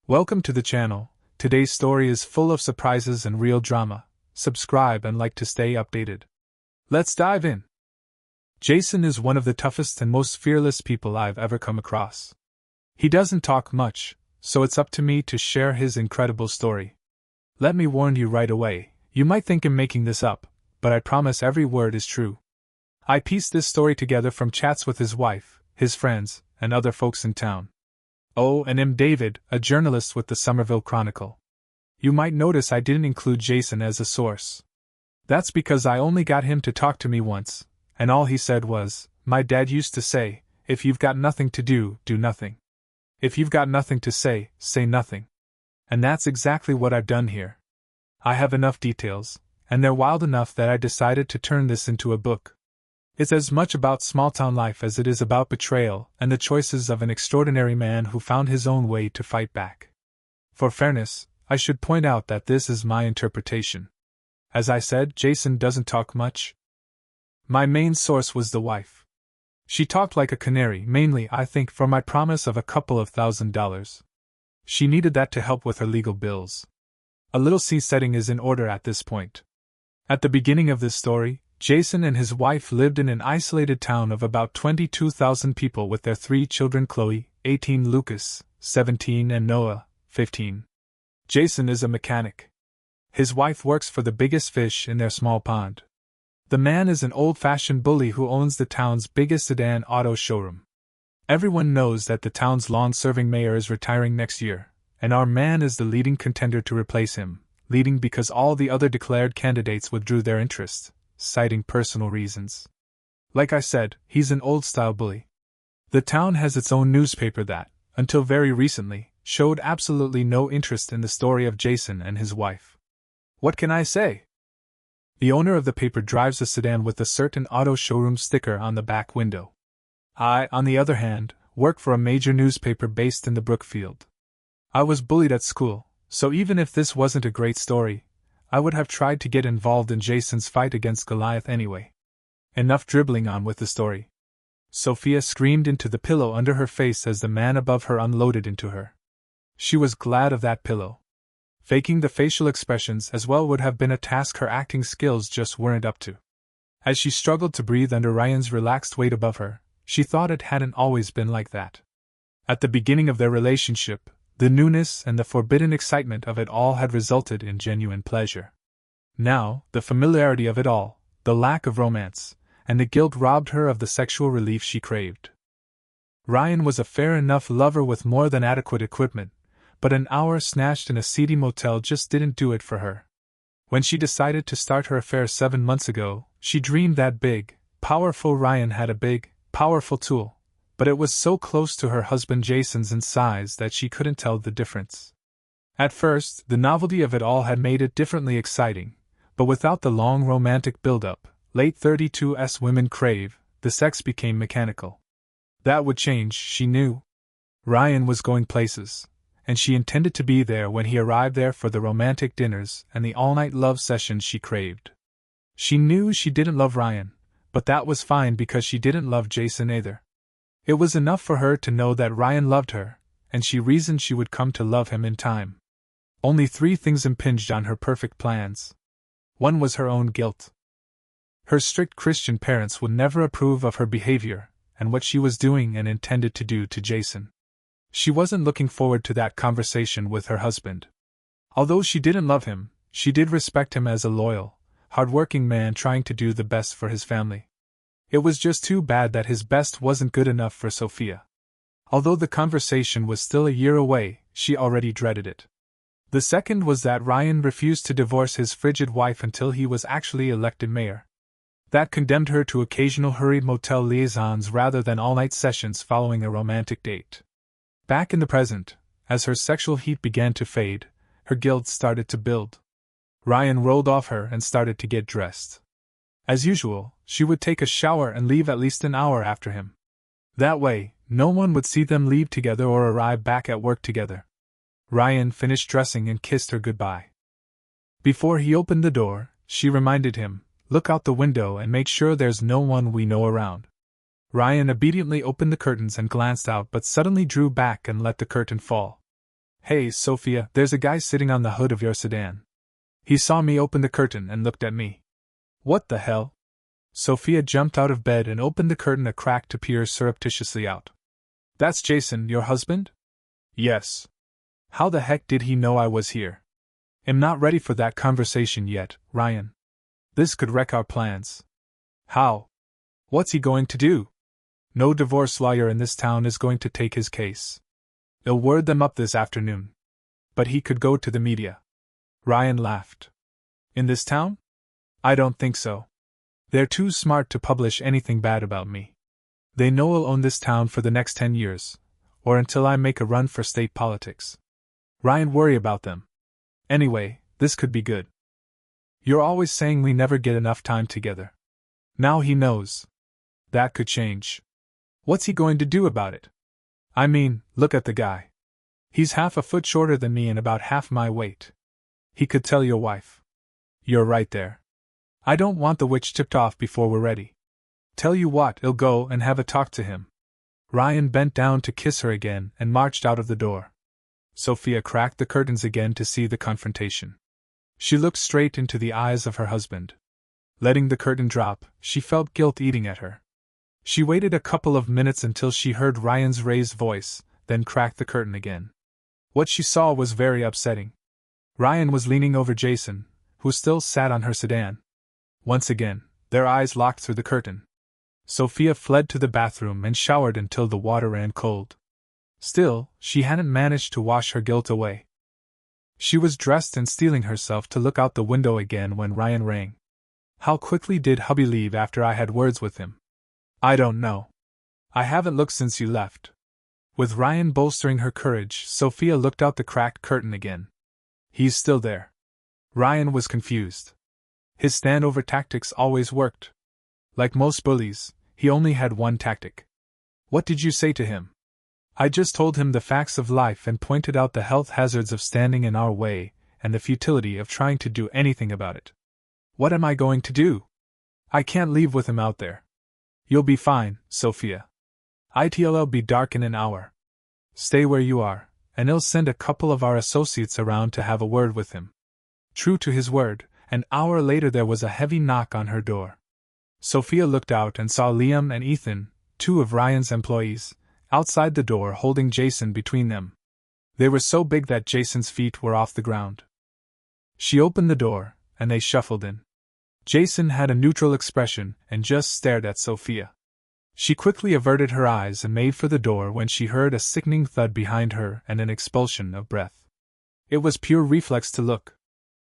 Welcome to the channel. Today's story is full of surprises and real drama. Subscribe and like to stay updated. Let's dive in. Jason is one of the toughest and most fearless people I've ever come across. He doesn't talk much, so it's up to me to share his incredible story. Let me warn you right away, you might think I'm making this up, but I promise every word is true. I pieced this story together from chats with his wife, his friends, and other folks in town. Oh, and I'm David, a journalist with the Somerville Chronicle. You might notice I didn't include Jason as a source. That's because I only got him to talk to me once, and all he said was, "My dad used to say, if you've got nothing to do, do nothing. If you've got nothing to say nothing." And that's exactly what I've done here. I have enough details, and they're wild enough that I decided to turn this into a book. It's as much about small-town life as it is about betrayal and the choices of an extraordinary man who found his own way to fight back. For fairness, I should point out that this is my interpretation. As I said, Jason doesn't talk much. My main source was the wife. She talked like a canary, mainly, I think, for my promise of a couple of $1,000. She needed that to help with her legal bills. A little sea-setting is in order at this point. At the beginning of this story, Jason and his wife lived in an isolated town of about 22,000 people with their 3 children: Chloe, 18, Lucas, 17, and Noah, 15. Jason is a mechanic. His wife works for the biggest fish in their small pond. The man is an old-fashioned bully who owns the town's biggest sedan auto showroom. Everyone knows that the town's long-serving mayor is retiring next year, and our man is the leading contender to replace him, leading because all the other declared candidates withdrew their interest, citing personal reasons. Like I said, he's an old-style bully. The town has its own newspaper that, until very recently, showed absolutely no interest in the story of Jason and his wife. What can I say? The owner of the paper drives a sedan with a certain auto showroom sticker on the back window. I, on the other hand, work for a major newspaper based in the Brookfield. I was bullied at school, so even if this wasn't a great story, I would have tried to get involved in Jason's fight against Goliath anyway. Enough dribbling on with the story. Sophia screamed into the pillow under her face as the man above her unloaded into her. She was glad of that pillow. Faking the facial expressions as well would have been a task her acting skills just weren't up to. As she struggled to breathe under Ryan's relaxed weight above her, she thought it hadn't always been like that. At the beginning of their relationship, the newness and the forbidden excitement of it all had resulted in genuine pleasure. Now, the familiarity of it all, the lack of romance, and the guilt robbed her of the sexual relief she craved. Ryan was a fair enough lover with more than adequate equipment, but an hour snatched in a seedy motel just didn't do it for her. When she decided to start her affair 7 months ago, she dreamed that big, powerful Ryan had a big, powerful tool, but it was so close to her husband Jason's in size that she couldn't tell the difference. At first, the novelty of it all had made it differently exciting, but without the long romantic build-up, late 32s women crave, the sex became mechanical. That would change, she knew. Ryan was going places, and she intended to be there when he arrived there for the romantic dinners and the all-night love sessions she craved. She knew she didn't love Ryan, but that was fine because she didn't love Jason either. It was enough for her to know that Ryan loved her, and she reasoned she would come to love him in time. Only 3 things impinged on her perfect plans. One was her own guilt. Her strict Christian parents would never approve of her behavior, and what she was doing and intended to do to Jason. She wasn't looking forward to that conversation with her husband. Although she didn't love him, she did respect him as a loyal, hard-working man trying to do the best for his family. It was just too bad that his best wasn't good enough for Sophia. Although the conversation was still a year away, she already dreaded it. The second was that Ryan refused to divorce his frigid wife until he was actually elected mayor. That condemned her to occasional hurried motel liaisons rather than all-night sessions following a romantic date. Back in the present, as her sexual heat began to fade, her guilt started to build. Ryan rolled off her and started to get dressed. As usual, she would take a shower and leave at least an hour after him. That way, no one would see them leave together or arrive back at work together. Ryan finished dressing and kissed her goodbye. Before he opened the door, she reminded him, "Look out the window and make sure there's no one we know around." Ryan obediently opened the curtains and glanced out but suddenly drew back and let the curtain fall. Hey, Sophia, there's a guy sitting on the hood of your sedan. He saw me open the curtain and looked at me. What the hell? Sophia jumped out of bed and opened the curtain a crack to peer surreptitiously out. That's Jason, your husband? Yes. How the heck did he know I was here? I'm not ready for that conversation yet, Ryan. This could wreck our plans. How? What's he going to do? No divorce lawyer in this town is going to take his case. They'll word them up this afternoon. But he could go to the media. Ryan laughed. In this town? I don't think so. They're too smart to publish anything bad about me. They know I'll own this town for the next 10 years, or until I make a run for state politics. Ryan, worry about them. Anyway, this could be good. You're always saying we never get enough time together. Now he knows. That could change. What's he going to do about it? I mean, look at the guy. He's half a foot shorter than me and about half my weight. He could tell your wife. You're right there. I don't want the witch tipped off before we're ready. Tell you what, I'll go and have a talk to him. Ryan bent down to kiss her again and marched out of the door. Sophia cracked the curtains again to see the confrontation. She looked straight into the eyes of her husband. Letting the curtain drop, she felt guilt eating at her. She waited a couple of minutes until she heard Ryan's raised voice, then cracked the curtain again. What she saw was very upsetting. Ryan was leaning over Jason, who still sat on her sedan. Once again, their eyes locked through the curtain. Sophia fled to the bathroom and showered until the water ran cold. Still, she hadn't managed to wash her guilt away. She was dressed and steeling herself to look out the window again when Ryan rang. How quickly did hubby leave after I had words with him? I don't know. I haven't looked since you left. With Ryan bolstering her courage, Sophia looked out the cracked curtain again. He's still there. Ryan was confused. His standover tactics always worked. Like most bullies, he only had one tactic. What did you say to him? I just told him the facts of life and pointed out the health hazards of standing in our way and the futility of trying to do anything about it. What am I going to do? I can't leave with him out there. You'll be fine, Sophia. It'll be dark in an hour. Stay where you are, and I'll send a couple of our associates around to have a word with him. True to his word, an hour later there was a heavy knock on her door. Sophia looked out and saw Liam and Ethan, two of Ryan's employees, outside the door holding Jason between them. They were so big that Jason's feet were off the ground. She opened the door, and they shuffled in. Jason had a neutral expression and just stared at Sophia. She quickly averted her eyes and made for the door when she heard a sickening thud behind her and an expulsion of breath. It was pure reflex to look.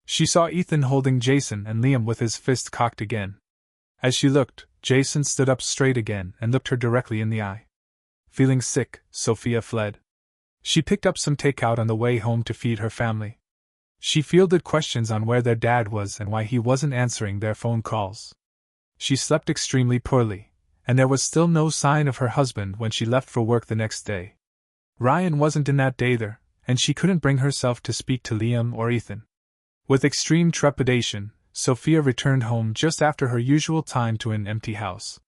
She saw Ethan holding Jason and Liam with his fist cocked again. As she looked, Jason stood up straight again and looked her directly in the eye. Feeling sick, Sophia fled. She picked up some takeout on the way home to feed her family. She fielded questions on where their dad was and why he wasn't answering their phone calls. She slept extremely poorly, and there was still no sign of her husband when she left for work the next day. Ryan wasn't in that day either, and she couldn't bring herself to speak to Liam or Ethan. With extreme trepidation, Sophia returned home just after her usual time to an empty house.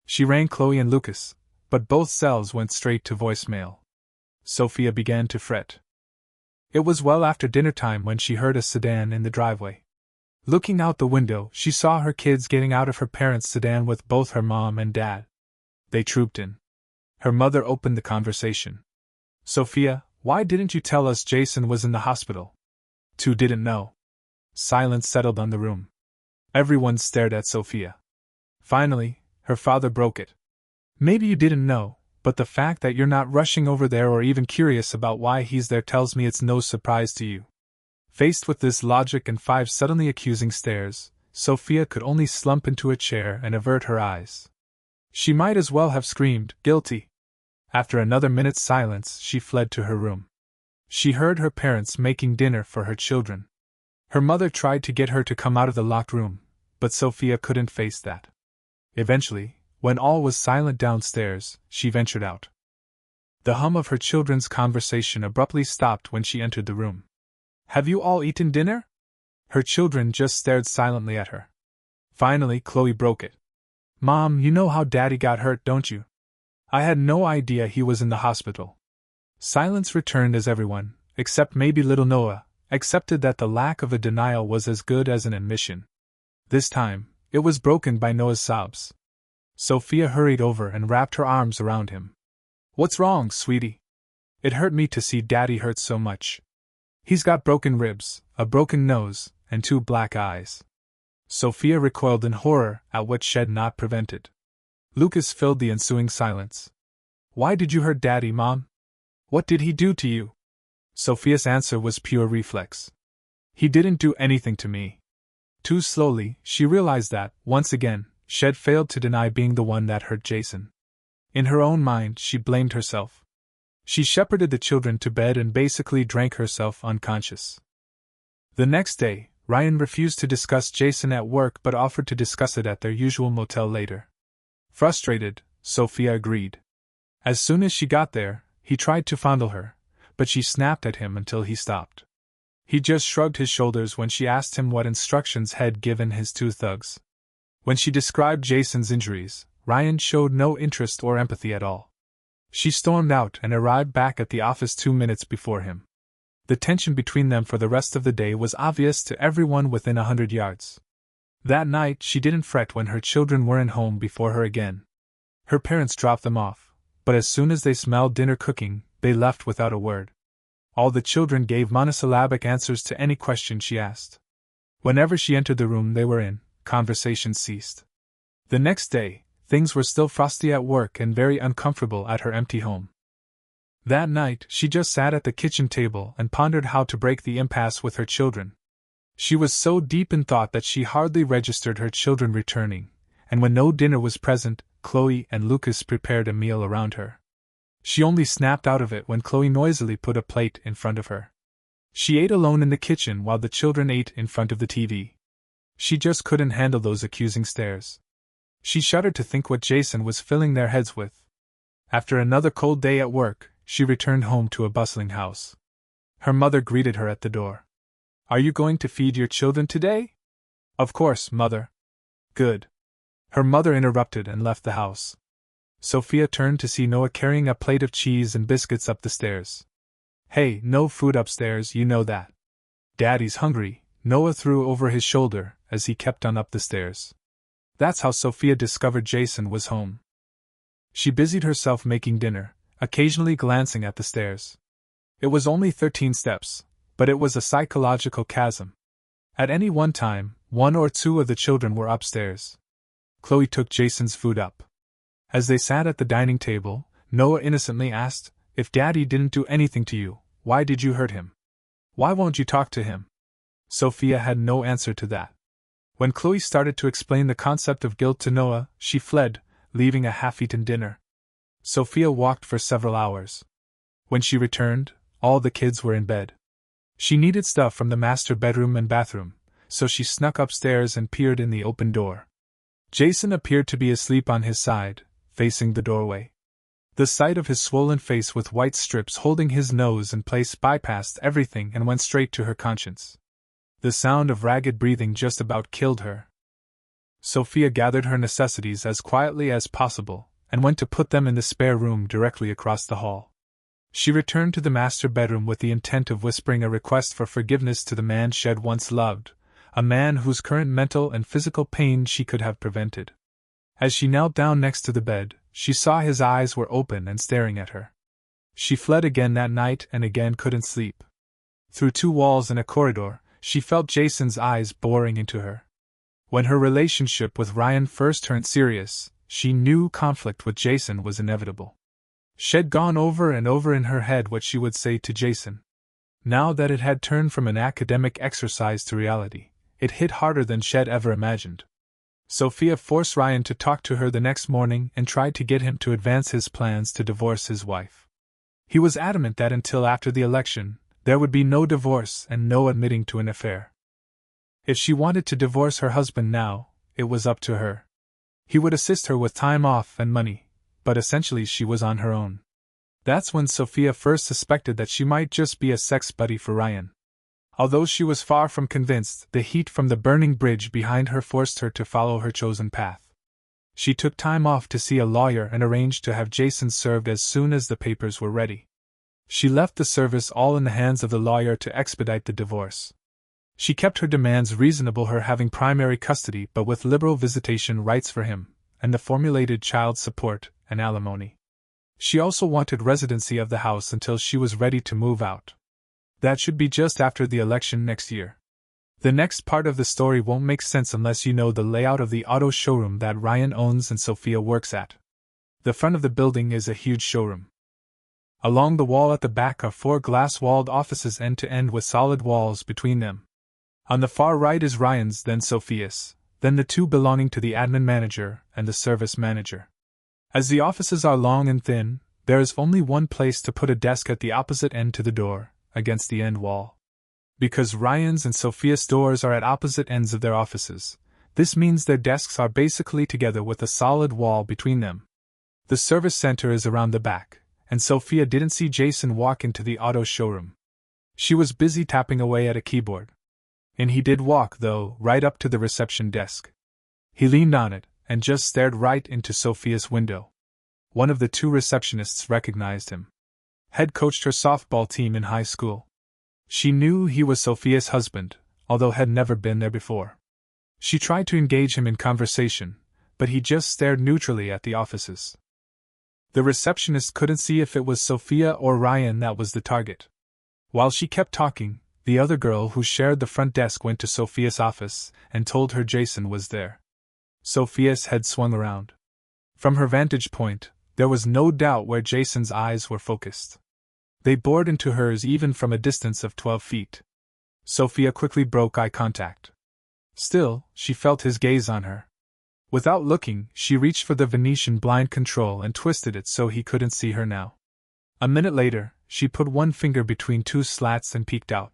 She rang Chloe and Lucas, but both cells went straight to voicemail. Sophia began to fret. It was well after dinner time when she heard a sedan in the driveway. Looking out the window, she saw her kids getting out of her parents' sedan with both her mom and dad. They trooped in. Her mother opened the conversation. Sophia, why didn't you tell us Jason was in the hospital? Two didn't know. Silence settled on the room. Everyone stared at Sophia. Finally, her father broke it. Maybe you didn't know, but the fact that you're not rushing over there or even curious about why he's there tells me it's no surprise to you. Faced with this logic and 5 suddenly accusing stares, Sophia could only slump into a chair and avert her eyes. She might as well have screamed, "Guilty!" After another minute's silence, she fled to her room. She heard her parents making dinner for her children. Her mother tried to get her to come out of the locked room, but Sophia couldn't face that. Eventually, when all was silent downstairs, she ventured out. The hum of her children's conversation abruptly stopped when she entered the room. "Have you all eaten dinner?" Her children just stared silently at her. Finally, Chloe broke it. "Mom, you know how Daddy got hurt, don't you? I had no idea he was in the hospital." Silence returned as everyone, except maybe little Noah, accepted that the lack of a denial was as good as an admission. This time, it was broken by Noah's sobs. Sophia hurried over and wrapped her arms around him. "What's wrong, sweetie? It hurt me to see Daddy hurt so much. He's got broken ribs, a broken nose, and 2 black eyes." Sophia recoiled in horror at what Shed not prevented. Lucas filled the ensuing silence. "Why did you hurt Daddy, Mom? What did he do to you?" Sophia's answer was pure reflex. "He didn't do anything to me." Too slowly, she realized that, once again, Shed failed to deny being the one that hurt Jason. In her own mind, she blamed herself. She shepherded the children to bed and basically drank herself unconscious. The next day, Ryan refused to discuss Jason at work but offered to discuss it at their usual motel later. Frustrated, Sophia agreed. As soon as she got there, he tried to fondle her, but she snapped at him until he stopped. He just shrugged his shoulders when she asked him what instructions had given his 2 thugs. When she described Jason's injuries, Ryan showed no interest or empathy at all. She stormed out and arrived back at the office 2 minutes before him. The tension between them for the rest of the day was obvious to everyone within 100 yards. That night she didn't fret when her children weren't home before her again. Her parents dropped them off, but as soon as they smelled dinner cooking, they left without a word. All the children gave monosyllabic answers to any question she asked. Whenever she entered the room they were in, conversation ceased. The next day, things were still frosty at work and very uncomfortable at her empty home. That night, she just sat at the kitchen table and pondered how to break the impasse with her children. She was so deep in thought that she hardly registered her children returning, and when no dinner was present, Chloe and Lucas prepared a meal around her. She only snapped out of it when Chloe noisily put a plate in front of her. She ate alone in the kitchen while the children ate in front of the TV. She just couldn't handle those accusing stares. She shuddered to think what Jason was filling their heads with. After another cold day at work, she returned home to a bustling house. Her mother greeted her at the door. "Are you going to feed your children today?" "Of course, Mother." "Good." Her mother interrupted and left the house. Sophia turned to see Noah carrying a plate of cheese and biscuits up the stairs. "Hey, no food upstairs, you know that." "Daddy's hungry," Noah threw over his shoulder as he kept on up the stairs. That's how Sophia discovered Jason was home. She busied herself making dinner, occasionally glancing at the stairs. It was only 13 steps, but it was a psychological chasm. At any one time, 1 or 2 of the children were upstairs. Chloe took Jason's food up. As they sat at the dining table, Noah innocently asked, "If Daddy didn't do anything to you, why did you hurt him? Why won't you talk to him?" Sophia had no answer to that. When Chloe started to explain the concept of guilt to Noah, she fled, leaving a half-eaten dinner. Sophia walked for several hours. When she returned, all the kids were in bed. She needed stuff from the master bedroom and bathroom, so she snuck upstairs and peered in the open door. Jason appeared to be asleep on his side, facing the doorway. The sight of his swollen face with white strips holding his nose in place bypassed everything and went straight to her conscience. The sound of ragged breathing just about killed her. Sophia gathered her necessities as quietly as possible and went to put them in the spare room directly across the hall. She returned to the master bedroom with the intent of whispering a request for forgiveness to the man Shed once loved, a man whose current mental and physical pain she could have prevented. As she knelt down next to the bed, she saw his eyes were open and staring at her. She fled again that night and again couldn't sleep. Through 2 walls and a corridor, she felt Jason's eyes boring into her. When her relationship with Ryan first turned serious, she knew conflict with Jason was inevitable. She'd gone over and over in her head what she would say to Jason. Now that it had turned from an academic exercise to reality, it hit harder than Shed ever imagined. Sophia forced Ryan to talk to her the next morning and tried to get him to advance his plans to divorce his wife. He was adamant that until after the election, there would be no divorce and no admitting to an affair. If she wanted to divorce her husband now, it was up to her. He would assist her with time off and money, but essentially she was on her own. That's when Sophia first suspected that she might just be a sex buddy for Ryan. Although she was far from convinced, the heat from the burning bridge behind her forced her to follow her chosen path. She took time off to see a lawyer and arranged to have Jason served as soon as the papers were ready. She left the service all in the hands of the lawyer to expedite the divorce. She kept her demands reasonable, her having primary custody but with liberal visitation rights for him, and the formulated child support and alimony. She also wanted residency of the house until she was ready to move out. That should be just after the election next year. The next part of the story won't make sense unless you know the layout of the auto showroom that Ryan owns and Sophia works at. The front of the building is a huge showroom. Along the wall at the back are 4 glass-walled offices end to end with solid walls between them. On the far right is Ryan's, then Sophia's, then the 2 belonging to the admin manager and the service manager. As the offices are long and thin, there is only one place to put a desk at the opposite end to the door, against the end wall. Because Ryan's and Sophia's doors are at opposite ends of their offices, this means their desks are basically together with a solid wall between them. The service center is around the back, and Sophia didn't see Jason walk into the auto showroom. She was busy tapping away at a keyboard. And he did walk, though, right up to the reception desk. He leaned on it, and just stared right into Sophia's window. One of the 2 receptionists recognized him. Had coached her softball team in high school. She knew he was Sophia's husband, although had never been there before. She tried to engage him in conversation, but he just stared neutrally at the offices. The receptionist couldn't see if it was Sophia or Ryan that was the target. While she kept talking, the other girl who shared the front desk went to Sophia's office and told her Jason was there. Sophia's head swung around. From her vantage point, there was no doubt where Jason's eyes were focused. They bored into hers even from a distance of 12 feet. Sophia quickly broke eye contact. Still, she felt his gaze on her. Without looking, she reached for the Venetian blind control and twisted it so he couldn't see her now. A minute later, she put one finger between 2 slats and peeked out.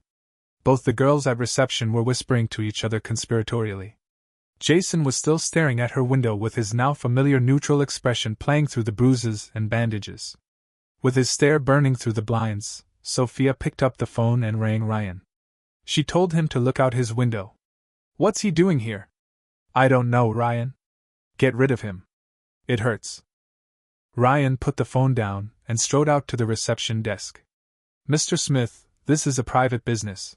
Both the girls at reception were whispering to each other conspiratorially. Jason was still staring at her window with his now familiar neutral expression playing through the bruises and bandages. With his stare burning through the blinds, Sophia picked up the phone and rang Ryan. She told him to look out his window. "What's he doing here?" "I don't know, Ryan." "Get rid of him. It hurts." Ryan put the phone down and strode out to the reception desk. "Mr. Smith, this is a private business.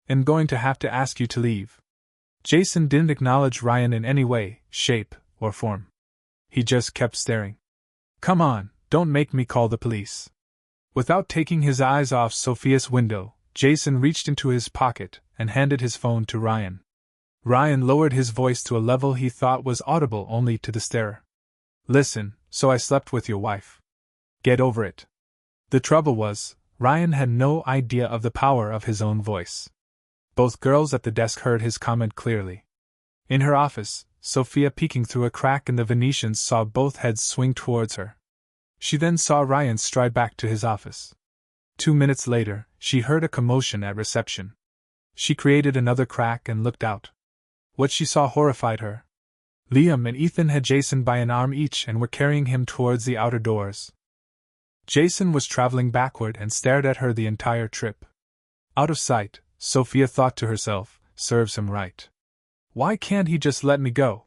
I'm going to have to ask you to leave." Jason didn't acknowledge Ryan in any way, shape, or form. He just kept staring. "Come on, don't make me call the police." Without taking his eyes off Sophia's window, Jason reached into his pocket and handed his phone to Ryan. Ryan lowered his voice to a level he thought was audible only to the starer. "Listen, so I slept with your wife. Get over it." The trouble was, Ryan had no idea of the power of his own voice. Both girls at the desk heard his comment clearly. In her office, Sophia, peeking through a crack in the Venetians, saw both heads swing towards her. She then saw Ryan stride back to his office. 2 minutes later, she heard a commotion at reception. She created another crack and looked out. What she saw horrified her. Liam and Ethan had Jason by an arm each and were carrying him towards the outer doors. Jason was traveling backward and stared at her the entire trip. Out of sight, Sophia thought to herself, serves him right. Why can't he just let me go?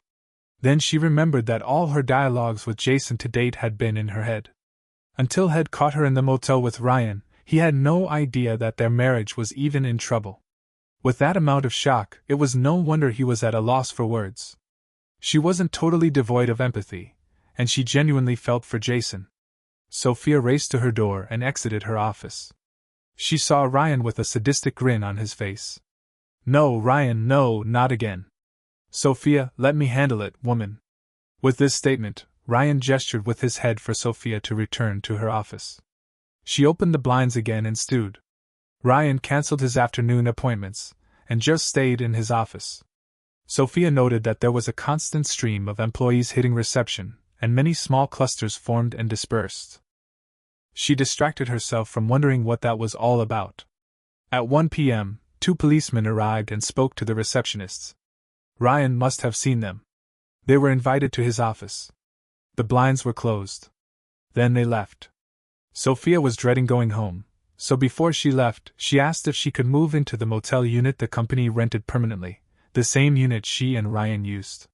Then she remembered that all her dialogues with Jason to date had been in her head. Until Head caught her in the motel with Ryan, he had no idea that their marriage was even in trouble. With that amount of shock, it was no wonder he was at a loss for words. She wasn't totally devoid of empathy, and she genuinely felt for Jason. Sophia raced to her door and exited her office. She saw Ryan with a sadistic grin on his face. "No, Ryan, no, not again." "Sophia, let me handle it, woman." With this statement, Ryan gestured with his head for Sophia to return to her office. She opened the blinds again and stewed. Ryan canceled his afternoon appointments, and just stayed in his office. Sophia noted that there was a constant stream of employees hitting reception, and many small clusters formed and dispersed. She distracted herself from wondering what that was all about. At 1 p.m., 2 policemen arrived and spoke to the receptionists. Ryan must have seen them. They were invited to his office. The blinds were closed. Then they left. Sophia was dreading going home, so before she left, she asked if she could move into the motel unit the company rented permanently, the same unit she and Ryan used.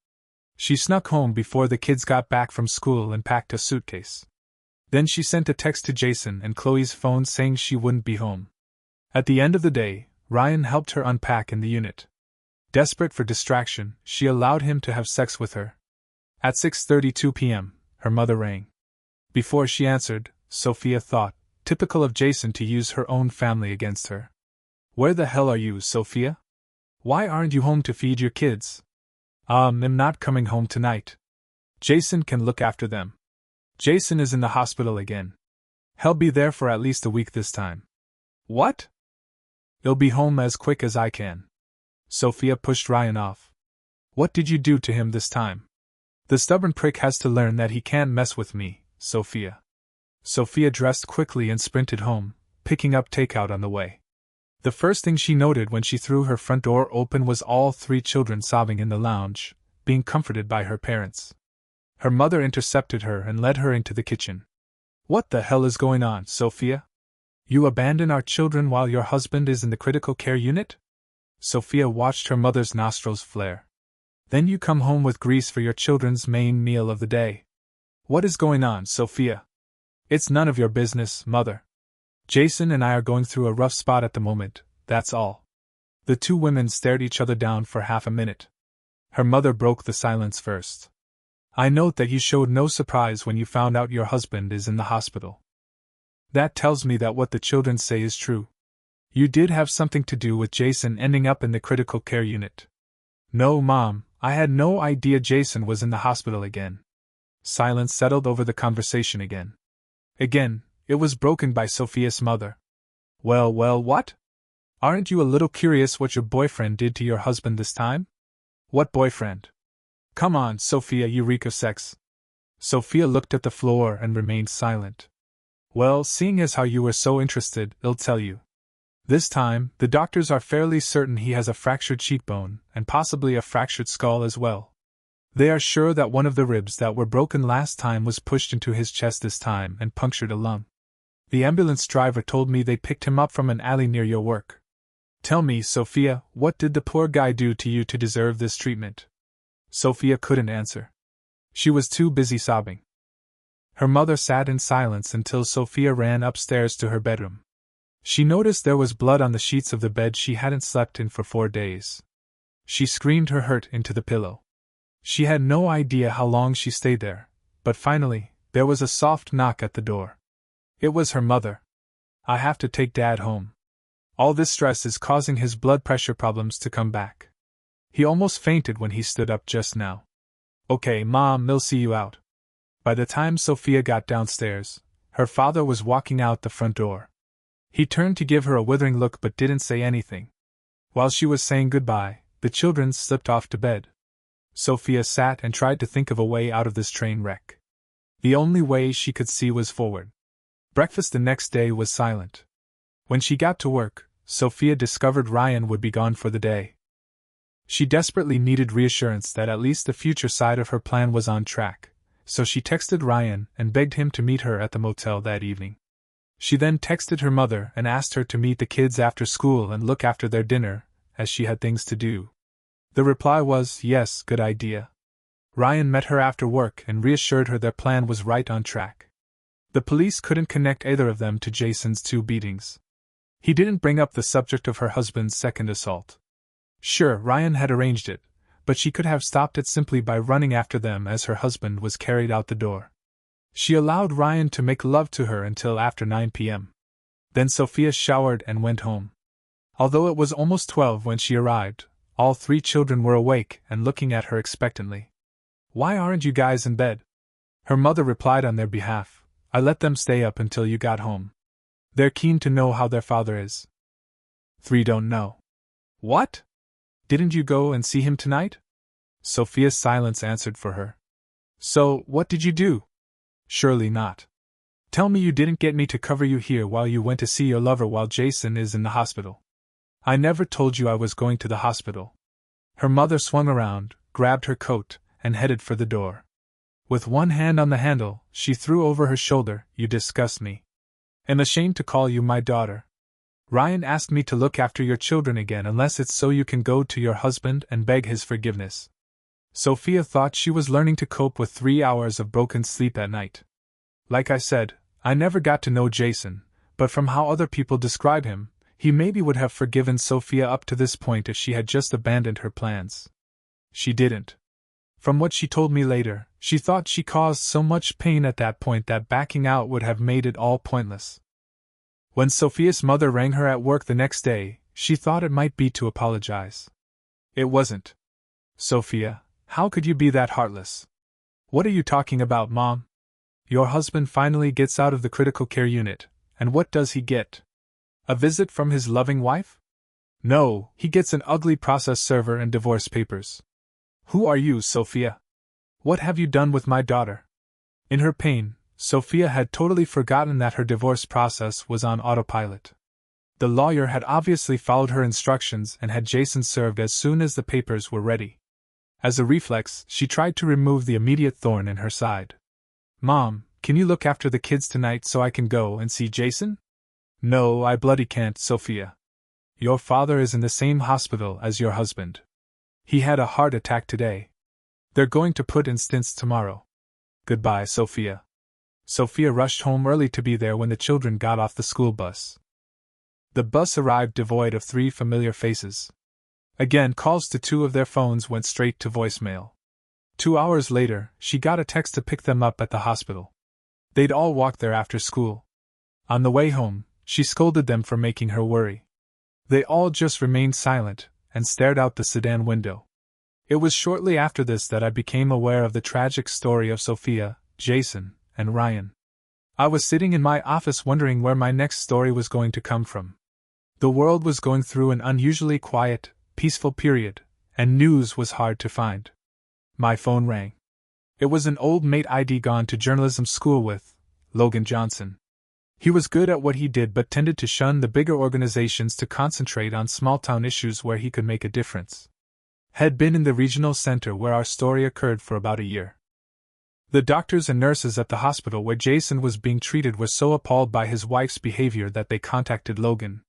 She snuck home before the kids got back from school and packed a suitcase. Then she sent a text to Jason and Chloe's phone saying she wouldn't be home. At the end of the day, Ryan helped her unpack in the unit. Desperate for distraction, she allowed him to have sex with her. At 6:32 p.m., her mother rang. Before she answered, Sophia thought, typical of Jason to use her own family against her. Where the hell are you, Sophia? Why aren't you home to feed your kids? I'm not coming home tonight. Jason can look after them. Jason is in the hospital again. He'll be there for at least a week this time. What? He'll be home as quick as I can. Sophia pushed Ryan off. What did you do to him this time? The stubborn prick has to learn that he can't mess with me, Sophia. Sophia dressed quickly and sprinted home, picking up takeout on the way. The first thing she noted when she threw her front door open was all 3 children sobbing in the lounge, being comforted by her parents. Her mother intercepted her and led her into the kitchen. What the hell is going on, Sophia? You abandon our children while your husband is in the critical care unit? Sophia watched her mother's nostrils flare. Then you come home with grease for your children's main meal of the day. What is going on, Sophia? It's none of your business, Mother. Jason and I are going through a rough spot at the moment, that's all. The 2 women stared each other down for half a minute. Her mother broke the silence first. I note that you showed no surprise when you found out your husband is in the hospital. That tells me that what the children say is true. You did have something to do with Jason ending up in the critical care unit. No, Mom, I had no idea Jason was in the hospital again. Silence settled over the conversation again. Again, it was broken by Sophia's mother. Well, what? Aren't you a little curious what your boyfriend did to your husband this time? What boyfriend? Come on, Sophia, you reek of sex. Sophia looked at the floor and remained silent. Well, seeing as how you were so interested, I'll tell you. This time, the doctors are fairly certain he has a fractured cheekbone, and possibly a fractured skull as well. They are sure that one of the ribs that were broken last time was pushed into his chest this time and punctured a lung. The ambulance driver told me they picked him up from an alley near your work. Tell me, Sophia, what did the poor guy do to you to deserve this treatment? Sophia couldn't answer. She was too busy sobbing. Her mother sat in silence until Sophia ran upstairs to her bedroom. She noticed there was blood on the sheets of the bed she hadn't slept in for 4 days. She screamed her hurt into the pillow. She had no idea how long she stayed there, but finally, there was a soft knock at the door. It was her mother. I have to take Dad home. All this stress is causing his blood pressure problems to come back. He almost fainted when he stood up just now. Okay, Mom, they'll see you out. By the time Sophia got downstairs, her father was walking out the front door. He turned to give her a withering look but didn't say anything. While she was saying goodbye, the children slipped off to bed. Sophia sat and tried to think of a way out of this train wreck. The only way she could see was forward. Breakfast the next day was silent. When she got to work, Sophia discovered Ryan would be gone for the day. She desperately needed reassurance that at least the future side of her plan was on track, so she texted Ryan and begged him to meet her at the motel that evening. She then texted her mother and asked her to meet the kids after school and look after their dinner, as she had things to do. The reply was, yes, good idea. Ryan met her after work and reassured her their plan was right on track. The police couldn't connect either of them to Jason's 2 beatings. He didn't bring up the subject of her husband's second assault. Sure, Ryan had arranged it, but she could have stopped it simply by running after them as her husband was carried out the door. She allowed Ryan to make love to her until after 9 p.m. Then Sophia showered and went home. Although it was almost 12 when she arrived, all 3 children were awake and looking at her expectantly. Why aren't you guys in bed? Her mother replied on their behalf, I let them stay up until you got home. They're keen to know how their father is. 3 don't know. What? Didn't you go and see him tonight? Sophia's silence answered for her. So, what did you do? Surely not. Tell me you didn't get me to cover you here while you went to see your lover while Jason is in the hospital. I never told you I was going to the hospital. Her mother swung around, grabbed her coat, and headed for the door. With one hand on the handle, she threw over her shoulder, You disgust me. I'm ashamed to call you my daughter. Ryan asked me to look after your children again unless it's so you can go to your husband and beg his forgiveness. Sophia thought she was learning to cope with 3 hours of broken sleep at night. Like I said, I never got to know Jason, but from how other people describe him, he maybe would have forgiven Sophia up to this point if she had just abandoned her plans. She didn't. From what she told me later, she thought she caused so much pain at that point that backing out would have made it all pointless. When Sophia's mother rang her at work the next day, she thought it might be to apologize. It wasn't. Sophia, how could you be that heartless? What are you talking about, Mom? Your husband finally gets out of the critical care unit, and what does he get? A visit from his loving wife? No, he gets an ugly process server and divorce papers. Who are you, Sophia? What have you done with my daughter? In her pain, Sophia had totally forgotten that her divorce process was on autopilot. The lawyer had obviously followed her instructions and had Jason served as soon as the papers were ready. As a reflex, she tried to remove the immediate thorn in her side. Mom, can you look after the kids tonight so I can go and see Jason? No, I bloody can't, Sophia. Your father is in the same hospital as your husband. He had a heart attack today. They're going to put in stents tomorrow. Goodbye, Sophia. Sophia rushed home early to be there when the children got off the school bus. The bus arrived devoid of 3 familiar faces. Again, calls to 2 of their phones went straight to voicemail. 2 hours later, she got a text to pick them up at the hospital. They'd all walked there after school. On the way home, she scolded them for making her worry. They all just remained silent and stared out the sedan window. It was shortly after this that I became aware of the tragic story of Sophia, Jason, and Ryan. I was sitting in my office wondering where my next story was going to come from. The world was going through an unusually quiet, peaceful period, and news was hard to find. My phone rang. It was an old mate I'd gone to journalism school with, Logan Johnson. He was good at what he did but tended to shun the bigger organizations to concentrate on small-town issues where he could make a difference. Had been in the regional center where our story occurred for about a year. The doctors and nurses at the hospital where Jason was being treated were so appalled by his wife's behavior that they contacted Logan.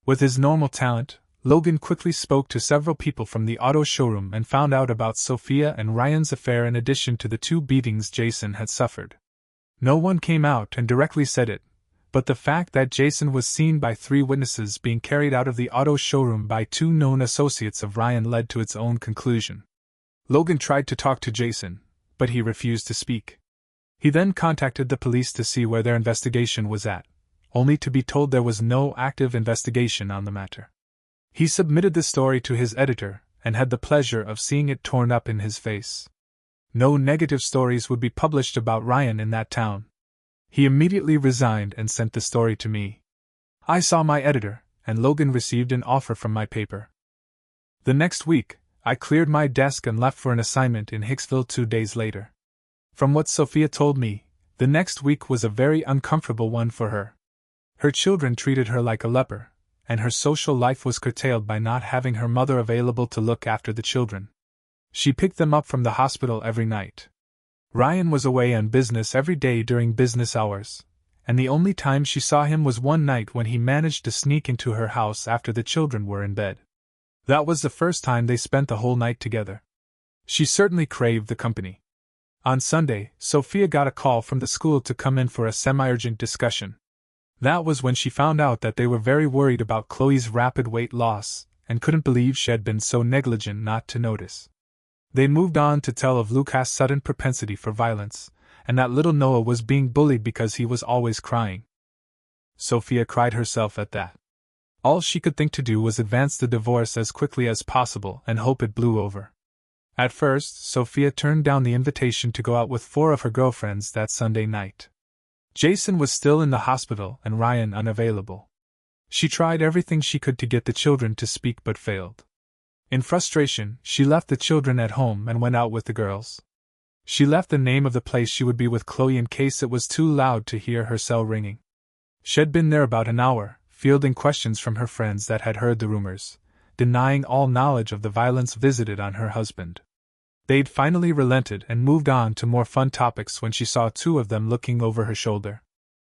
With his normal talent, Logan quickly spoke to several people from the auto showroom and found out about Sophia and Ryan's affair in addition to the 2 beatings Jason had suffered. No one came out and directly said it, but the fact that Jason was seen by 3 witnesses being carried out of the auto showroom by 2 known associates of Ryan led to its own conclusion. Logan tried to talk to Jason, but he refused to speak. He then contacted the police to see where their investigation was at, only to be told there was no active investigation on the matter. He submitted the story to his editor, and had the pleasure of seeing it torn up in his face. No negative stories would be published about Ryan in that town. He immediately resigned and sent the story to me. I saw my editor, and Logan received an offer from my paper. The next week, I cleared my desk and left for an assignment in Hicksville 2 days later. From what Sophia told me, the next week was a very uncomfortable one for her. Her children treated her like a leper, and her social life was curtailed by not having her mother available to look after the children. She picked them up from the hospital every night. Ryan was away on business every day during business hours, and the only time she saw him was one night when he managed to sneak into her house after the children were in bed. That was the first time they spent the whole night together. She certainly craved the company. On Sunday, Sophia got a call from the school to come in for a semi-urgent discussion. That was when she found out that they were very worried about Chloe's rapid weight loss, and couldn't believe she had been so negligent not to notice. They moved on to tell of Lucas' sudden propensity for violence, and that little Noah was being bullied because he was always crying. Sophia cried herself at that. All she could think to do was advance the divorce as quickly as possible and hope it blew over. At first, Sophia turned down the invitation to go out with 4 of her girlfriends that Sunday night. Jason was still in the hospital and Ryan unavailable. She tried everything she could to get the children to speak but failed. In frustration, she left the children at home and went out with the girls. She left the name of the place she would be with Chloe in case it was too loud to hear her cell ringing. She had been there about an hour, fielding questions from her friends that had heard the rumors, denying all knowledge of the violence visited on her husband. They'd finally relented and moved on to more fun topics when she saw 2 of them looking over her shoulder.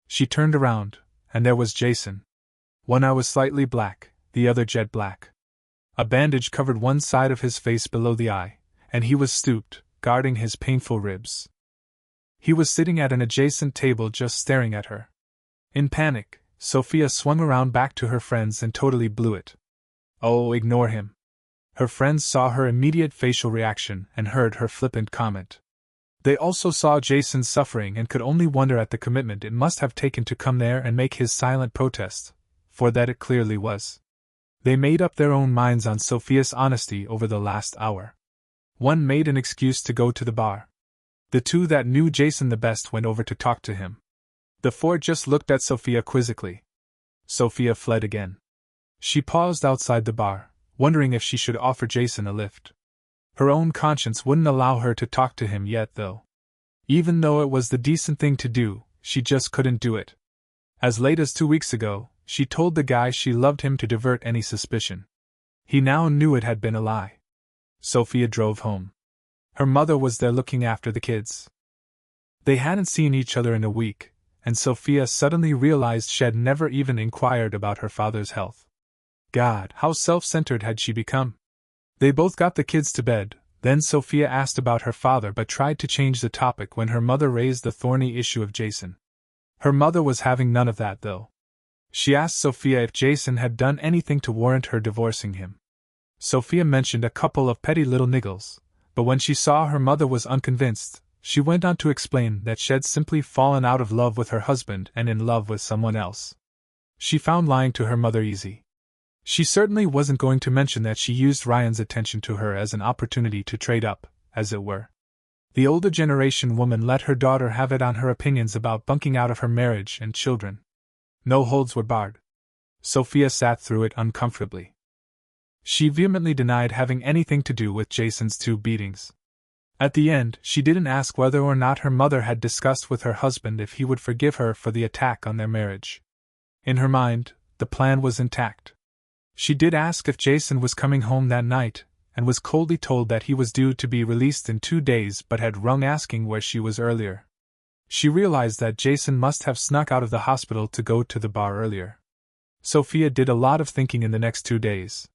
She turned around, and there was Jason. One eye was slightly black, the other jet black. A bandage covered one side of his face below the eye, and he was stooped, guarding his painful ribs. He was sitting at an adjacent table just staring at her. In panic, Sophia swung around back to her friends and totally blew it. "Oh, ignore him." Her friends saw her immediate facial reaction and heard her flippant comment. They also saw Jason's suffering and could only wonder at the commitment it must have taken to come there and make his silent protest, for that it clearly was. They made up their own minds on Sophia's honesty over the last hour. One made an excuse to go to the bar. The two that knew Jason the best went over to talk to him. The four just looked at Sophia quizzically. Sophia fled again. She paused outside the bar, wondering if she should offer Jason a lift. Her own conscience wouldn't allow her to talk to him yet, though. Even though it was the decent thing to do, she just couldn't do it. As late as 2 weeks ago, she told the guy she loved him to divert any suspicion. He now knew it had been a lie. Sophia drove home. Her mother was there looking after the kids. They hadn't seen each other in a week, and Sophia suddenly realized she'd never even inquired about her father's health. God, how self-centered had she become? They both got the kids to bed, then Sophia asked about her father but tried to change the topic when her mother raised the thorny issue of Jason. Her mother was having none of that, though. She asked Sophia if Jason had done anything to warrant her divorcing him. Sophia mentioned a couple of petty little niggles, but when she saw her mother was unconvinced, she went on to explain that she'd simply fallen out of love with her husband and in love with someone else. She found lying to her mother easy. She certainly wasn't going to mention that she used Ryan's attention to her as an opportunity to trade up, as it were. The older generation woman let her daughter have it on her opinions about bunking out of her marriage and children. No holds were barred. Sophia sat through it uncomfortably. She vehemently denied having anything to do with Jason's 2 beatings. At the end, she didn't ask whether or not her mother had discussed with her husband if he would forgive her for the attack on their marriage. In her mind, the plan was intact. She did ask if Jason was coming home that night, and was coldly told that he was due to be released in 2 days but had rung asking where she was earlier. She realized that Jason must have snuck out of the hospital to go to the bar earlier. Sophia did a lot of thinking in the next 2 days.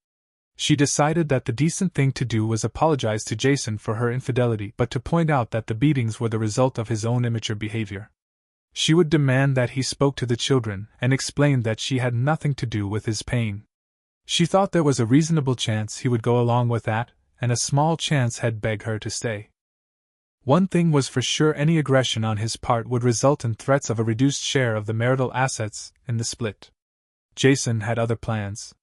She decided that the decent thing to do was apologize to Jason for her infidelity but to point out that the beatings were the result of his own immature behavior. She would demand that he spoke to the children and explained that she had nothing to do with his pain. She thought there was a reasonable chance he would go along with that, and a small chance he'd beg her to stay. One thing was for sure: any aggression on his part would result in threats of a reduced share of the marital assets in the split. Jason had other plans.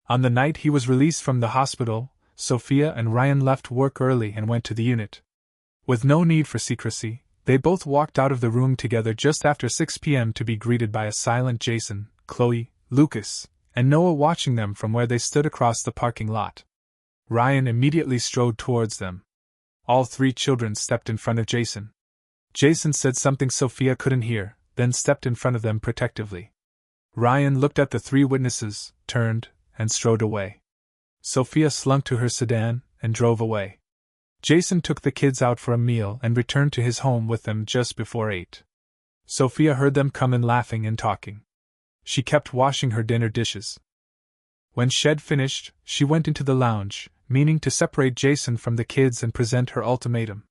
On the night he was released from the hospital, Sophia and Ryan left work early and went to the unit. With no need for secrecy, they both walked out of the room together just after 6 p.m. to be greeted by a silent Jason, Chloe, Lucas, and Noah watching them from where they stood across the parking lot. Ryan immediately strode towards them. All 3 children stepped in front of Jason. Jason said something Sophia couldn't hear, then stepped in front of them protectively. Ryan looked at the 3 witnesses, turned, and strode away. Sophia slunk to her sedan and drove away. Jason took the kids out for a meal and returned to his home with them just before 8. Sophia heard them come in laughing and talking. She kept washing her dinner dishes. When she'd finished, she went into the lounge, meaning to separate Jason from the kids and present her ultimatum.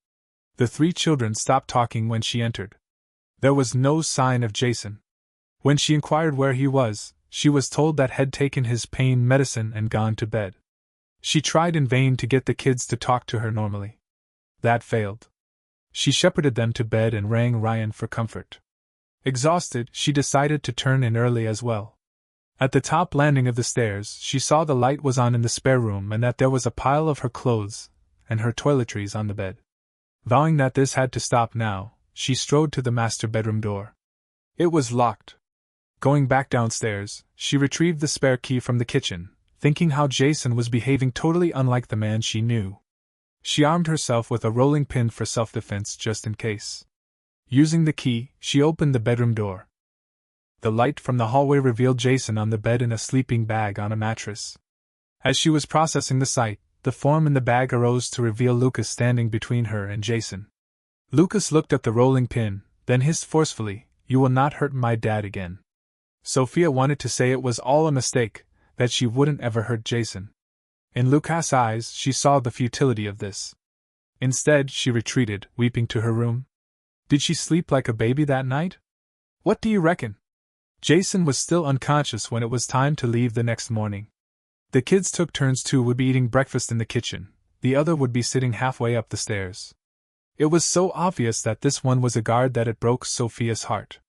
The 3 children stopped talking when she entered. There was no sign of Jason. When she inquired where he was, she was told that he'd taken his pain medicine and gone to bed. She tried in vain to get the kids to talk to her normally. That failed. She shepherded them to bed and rang Ryan for comfort. Exhausted, she decided to turn in early as well. At the top landing of the stairs, she saw the light was on in the spare room and that there was a pile of her clothes and her toiletries on the bed. Vowing that this had to stop now, she strode to the master bedroom door. It was locked. Going back downstairs, she retrieved the spare key from the kitchen, thinking how Jason was behaving totally unlike the man she knew. She armed herself with a rolling pin for self-defense just in case. Using the key, she opened the bedroom door. The light from the hallway revealed Jason on the bed in a sleeping bag on a mattress. As she was processing the sight, the form in the bag arose to reveal Lucas standing between her and Jason. Lucas looked at the rolling pin, then hissed forcefully, "You will not hurt my dad again." Sophia wanted to say it was all a mistake, that she wouldn't ever hurt Jason. In Lucas' eyes, she saw the futility of this. Instead, she retreated, weeping, to her room. Did she sleep like a baby that night? What do you reckon? Jason was still unconscious when it was time to leave the next morning. The kids took turns. Two would be eating breakfast in the kitchen, the other would be sitting halfway up the stairs. It was so obvious that this one was a guard that it broke Sophia's heart.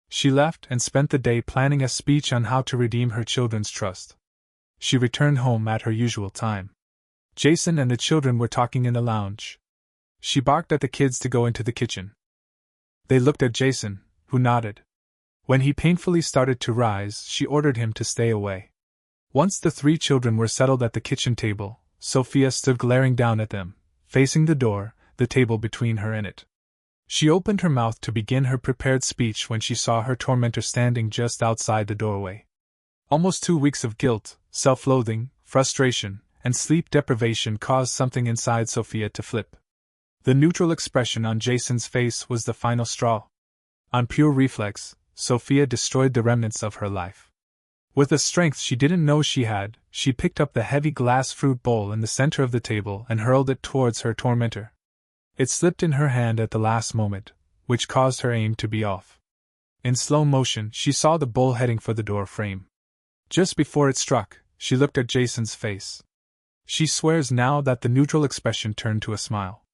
She left and spent the day planning a speech on how to redeem her children's trust. She returned home at her usual time. Jason and the children were talking in the lounge. She barked at the kids to go into the kitchen. They looked at Jason, who nodded. When he painfully started to rise, she ordered him to stay away. Once the three children were settled at the kitchen table, Sophia stood glaring down at them, facing the door, the table between her and it. She opened her mouth to begin her prepared speech when she saw her tormentor standing just outside the doorway. Almost 2 weeks of guilt, self-loathing, frustration, and sleep deprivation caused something inside Sophia to flip. The neutral expression on Jason's face was the final straw. On pure reflex, Sophia destroyed the remnants of her life. With a strength she didn't know she had, she picked up the heavy glass fruit bowl in the center of the table and hurled it towards her tormentor. It slipped in her hand at the last moment, which caused her aim to be off. In slow motion, she saw the bowl heading for the door frame. Just before it struck, she looked at Jason's face. She swears now that the neutral expression turned to a smile.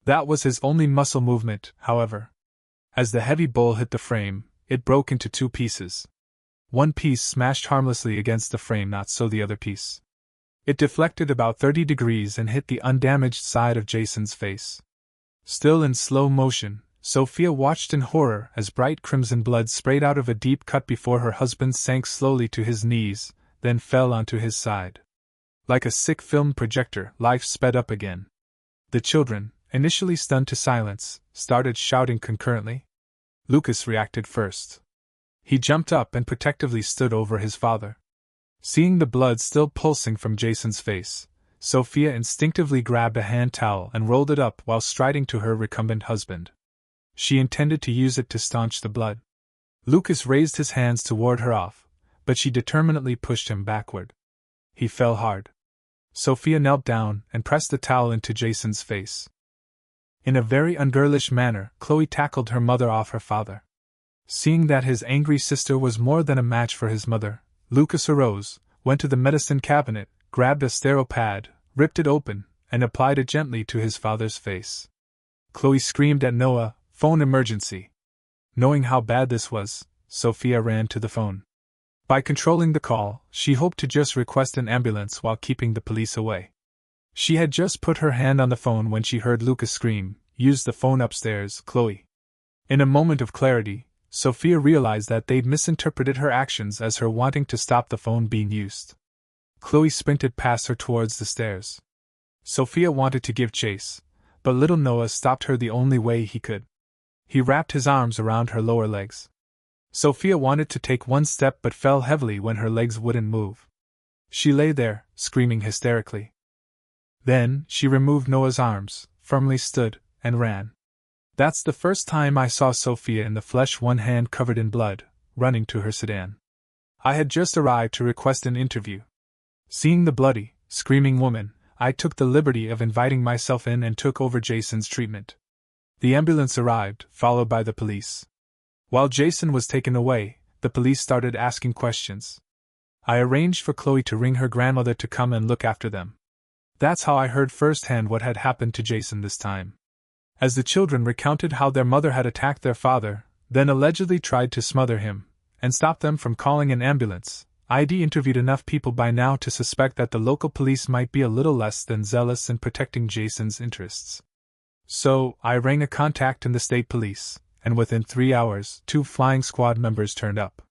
That was his only muscle movement, however. As the heavy bowl hit the frame, it broke into 2 pieces. One piece smashed harmlessly against the frame, not so the other piece. It deflected about 30 degrees and hit the undamaged side of Jason's face. Still in slow motion, Sophia watched in horror as bright crimson blood sprayed out of a deep cut before her husband sank slowly to his knees, then fell onto his side. Like a sick film projector, life sped up again. The children, initially stunned to silence, started shouting concurrently. Lucas reacted first. He jumped up and protectively stood over his father. Seeing the blood still pulsing from Jason's face, Sophia instinctively grabbed a hand towel and rolled it up while striding to her recumbent husband. She intended to use it to staunch the blood. Lucas raised his hands to ward her off, but she determinedly pushed him backward. He fell hard. Sophia knelt down and pressed the towel into Jason's face. In a very ungirlish manner, Chloe tackled her mother off her father. Seeing that his angry sister was more than a match for his mother, Lucas arose, went to the medicine cabinet, grabbed a sterile pad, ripped it open, and applied it gently to his father's face. Chloe screamed at Noah, "Phone emergency." Knowing how bad this was, Sophia ran to the phone. By controlling the call, she hoped to just request an ambulance while keeping the police away. She had just put her hand on the phone when she heard Lucas scream, "Use the phone upstairs, Chloe." In a moment of clarity, Sophia realized that they'd misinterpreted her actions as her wanting to stop the phone being used. Chloe sprinted past her towards the stairs. Sophia wanted to give chase, but little Noah stopped her the only way he could. He wrapped his arms around her lower legs. Sophia wanted to take one step but fell heavily when her legs wouldn't move. She lay there, screaming hysterically. Then, she removed Noah's arms, firmly stood, and ran. That's the first time I saw Sophia in the flesh, one hand covered in blood, running to her sedan. I had just arrived to request an interview. Seeing the bloody, screaming woman, I took the liberty of inviting myself in and took over Jason's treatment. The ambulance arrived, followed by the police. While Jason was taken away, the police started asking questions. I arranged for Chloe to ring her grandmother to come and look after them. That's how I heard firsthand what had happened to Jason this time. As the children recounted how their mother had attacked their father, then allegedly tried to smother him, and stop them from calling an ambulance, I'd interviewed enough people by now to suspect that the local police might be a little less than zealous in protecting Jason's interests. So, I rang a contact in the state police, and within 3 hours, 2 flying squad members turned up.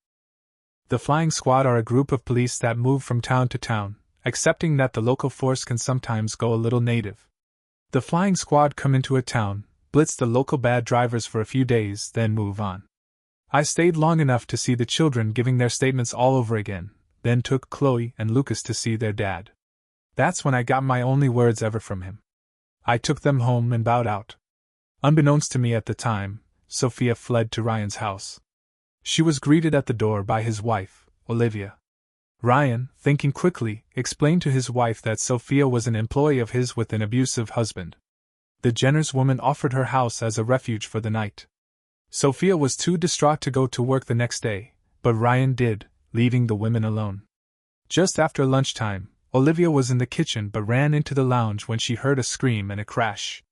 The flying squad are a group of police that move from town to town, accepting that the local force can sometimes go a little native. The flying squad come into a town, blitz the local bad drivers for a few days, then move on. I stayed long enough to see the children giving their statements all over again, then took Chloe and Lucas to see their dad. That's when I got my only words ever from him. I took them home and bowed out. Unbeknownst to me at the time, Sophia fled to Ryan's house. She was greeted at the door by his wife, Olivia. Ryan, thinking quickly, explained to his wife that Sophia was an employee of his with an abusive husband. The Jenner's woman offered her house as a refuge for the night. Sophia was too distraught to go to work the next day, but Ryan did, leaving the women alone. Just after lunchtime, Olivia was in the kitchen but ran into the lounge when she heard a scream and a crash.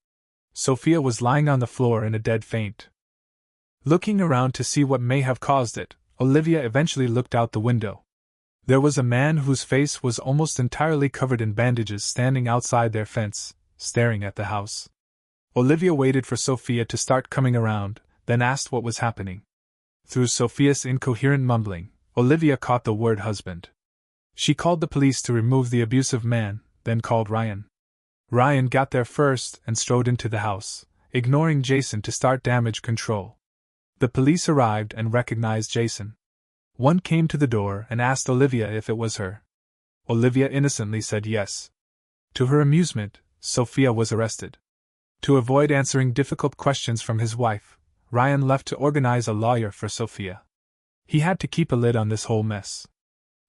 Sophia was lying on the floor in a dead faint. Looking around to see what may have caused it, Olivia eventually looked out the window. There was a man whose face was almost entirely covered in bandages standing outside their fence, staring at the house. Olivia waited for Sophia to start coming around, then asked what was happening. Through Sophia's incoherent mumbling, Olivia caught the word husband. She called the police to remove the abusive man, then called Ryan. Ryan got there first and strode into the house, ignoring Jason to start damage control. The police arrived and recognized Jason. One came to the door and asked Olivia if it was her. Olivia innocently said yes. To her amusement, Sophia was arrested. To avoid answering difficult questions from his wife, Ryan left to organize a lawyer for Sophia. He had to keep a lid on this whole mess.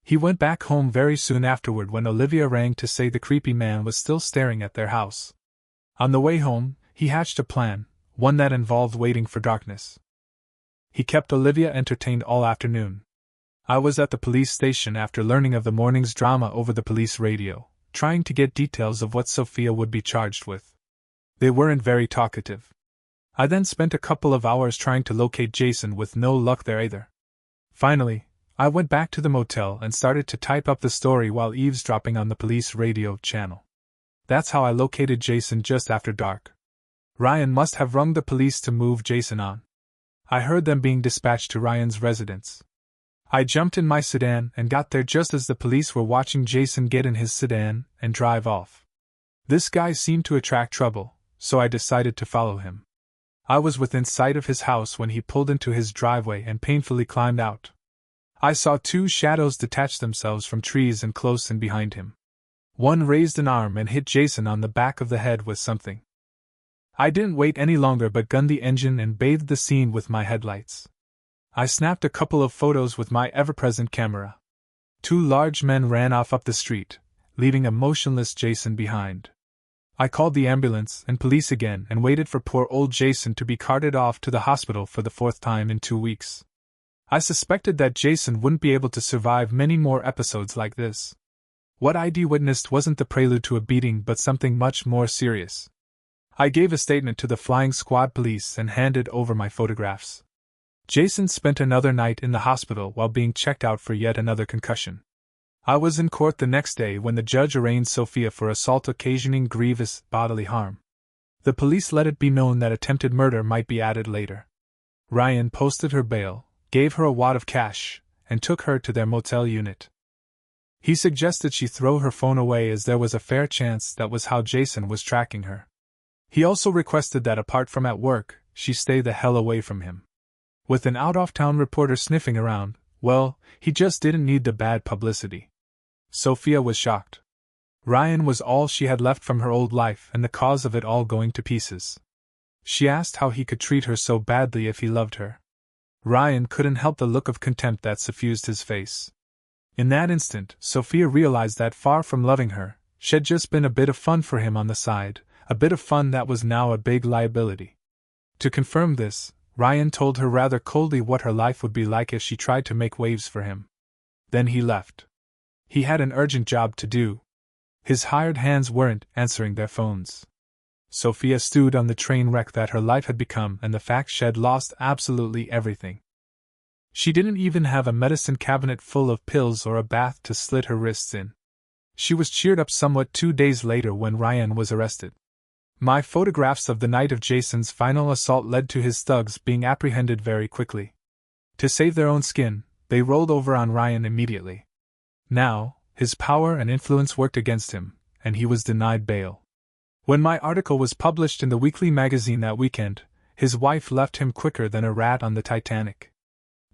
He went back home very soon afterward when Olivia rang to say the creepy man was still staring at their house. On the way home, he hatched a plan, one that involved waiting for darkness. He kept Olivia entertained all afternoon. I was at the police station after learning of the morning's drama over the police radio, trying to get details of what Sophia would be charged with. They weren't very talkative. I then spent a couple of hours trying to locate Jason with no luck there either. Finally, I went back to the motel and started to type up the story while eavesdropping on the police radio channel. That's how I located Jason just after dark. Ryan must have rung the police to move Jason on. I heard them being dispatched to Ryan's residence. I jumped in my sedan and got there just as the police were watching Jason get in his sedan and drive off. This guy seemed to attract trouble, so I decided to follow him. I was within sight of his house when he pulled into his driveway and painfully climbed out. I saw two shadows detach themselves from trees and close in behind him. One raised an arm and hit Jason on the back of the head with something. I didn't wait any longer but gunned the engine and bathed the scene with my headlights. I snapped a couple of photos with my ever-present camera. Two large men ran off up the street, leaving a motionless Jason behind. I called the ambulance and police again and waited for poor old Jason to be carted off to the hospital for the fourth time in 2 weeks. I suspected that Jason wouldn't be able to survive many more episodes like this. What I'd witnessed wasn't the prelude to a beating but something much more serious. I gave a statement to the flying squad police and handed over my photographs. Jason spent another night in the hospital while being checked out for yet another concussion. I was in court the next day when the judge arraigned Sophia for assault occasioning grievous bodily harm. The police let it be known that attempted murder might be added later. Ryan posted her bail, gave her a wad of cash, and took her to their motel unit. He suggested she throw her phone away as there was a fair chance that was how Jason was tracking her. He also requested that apart from at work, she stay the hell away from him. With an out-of-town reporter sniffing around, well, he just didn't need the bad publicity. Sophia was shocked. Ryan was all she had left from her old life and the cause of it all going to pieces. She asked how he could treat her so badly if he loved her. Ryan couldn't help the look of contempt that suffused his face. In that instant, Sophia realized that far from loving her, she'd just been a bit of fun for him on the side, a bit of fun that was now a big liability. To confirm this, Ryan told her rather coldly what her life would be like if she tried to make waves for him. Then he left. He had an urgent job to do. His hired hands weren't answering their phones. Sophia stewed on the train wreck that her life had become and the fact she'd lost absolutely everything. She didn't even have a medicine cabinet full of pills or a bath to slit her wrists in. She was cheered up somewhat 2 days later when Ryan was arrested. My photographs of the night of Jason's final assault led to his thugs being apprehended very quickly. To save their own skin, they rolled over on Ryan immediately. Now, his power and influence worked against him, and he was denied bail. When my article was published in the weekly magazine that weekend, his wife left him quicker than a rat on the Titanic.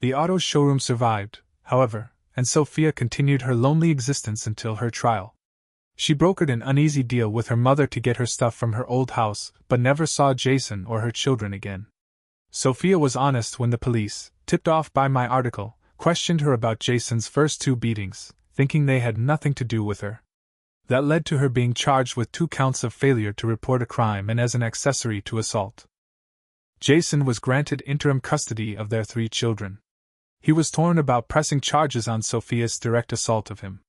The auto showroom survived, however, and Sophia continued her lonely existence until her trial. She brokered an uneasy deal with her mother to get her stuff from her old house, but never saw Jason or her children again. Sophia was honest when the police, tipped off by my article, questioned her about Jason's first 2 beatings, thinking they had nothing to do with her. That led to her being charged with 2 counts of failure to report a crime and as an accessory to assault. Jason was granted interim custody of their 3 children. He was torn about pressing charges on Sophia's direct assault of him.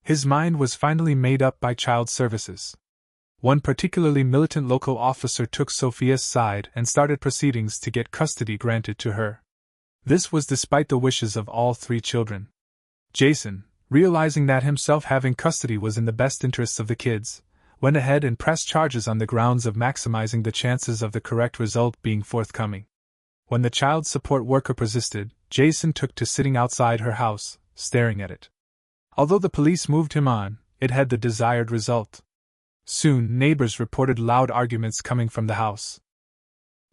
His mind was finally made up by child services. One particularly militant local officer took Sophia's side and started proceedings to get custody granted to her. This was despite the wishes of all 3 children. Jason, realizing that himself having custody was in the best interests of the kids, went ahead and pressed charges on the grounds of maximizing the chances of the correct result being forthcoming. When the child support worker persisted, Jason took to sitting outside her house, staring at it. Although the police moved him on, it had the desired result. Soon, neighbors reported loud arguments coming from the house.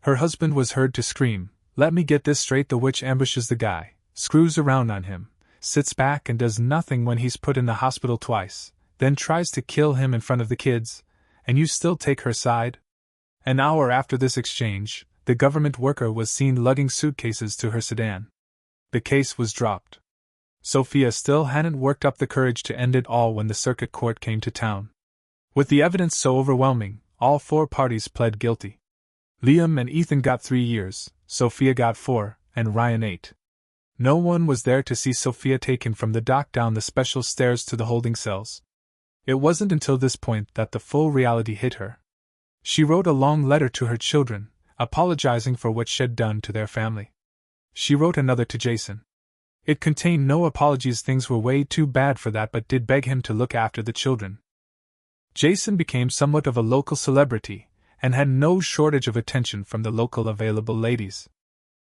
Her husband was heard to scream, "Let me get this straight, the witch ambushes the guy, screws around on him, sits back and does nothing when he's put in the hospital twice, then tries to kill him in front of the kids, and you still take her side?" An hour after this exchange, the government worker was seen lugging suitcases to her sedan. The case was dropped. Sophia still hadn't worked up the courage to end it all when the circuit court came to town. With the evidence so overwhelming, all 4 parties pled guilty. Liam and Ethan got 3 years, Sophia got 4, and Ryan 8. No one was there to see Sophia taken from the dock down the special stairs to the holding cells. It wasn't until this point that the full reality hit her. She wrote a long letter to her children, apologizing for what she'd done to their family. She wrote another to Jason. It contained no apologies, things were way too bad for that, but did beg him to look after the children. Jason became somewhat of a local celebrity, and had no shortage of attention from the local available ladies.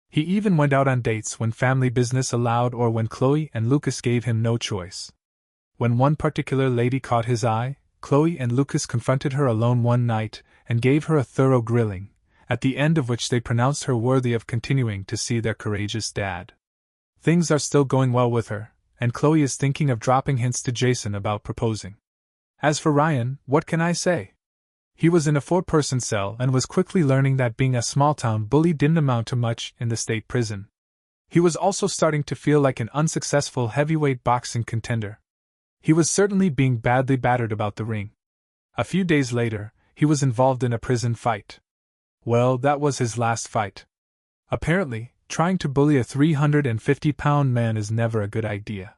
He even went out on dates when family business allowed or when Chloe and Lucas gave him no choice. When one particular lady caught his eye, Chloe and Lucas confronted her alone one night and gave her a thorough grilling, at the end of which they pronounced her worthy of continuing to see their courageous dad. Things are still going well with her, and Chloe is thinking of dropping hints to Jason about proposing. As for Ryan, what can I say? He was in a 4-person cell and was quickly learning that being a small-town bully didn't amount to much in the state prison. He was also starting to feel like an unsuccessful heavyweight boxing contender. He was certainly being badly battered about the ring. A few days later, he was involved in a prison fight. Well, that was his last fight. Apparently, trying to bully a 350-pound man is never a good idea.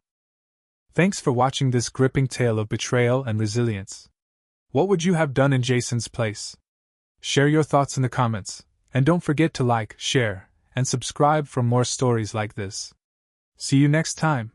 Thanks for watching this gripping tale of betrayal and resilience. What would you have done in Jason's place? Share your thoughts in the comments, and don't forget to like, share, and subscribe for more stories like this. See you next time.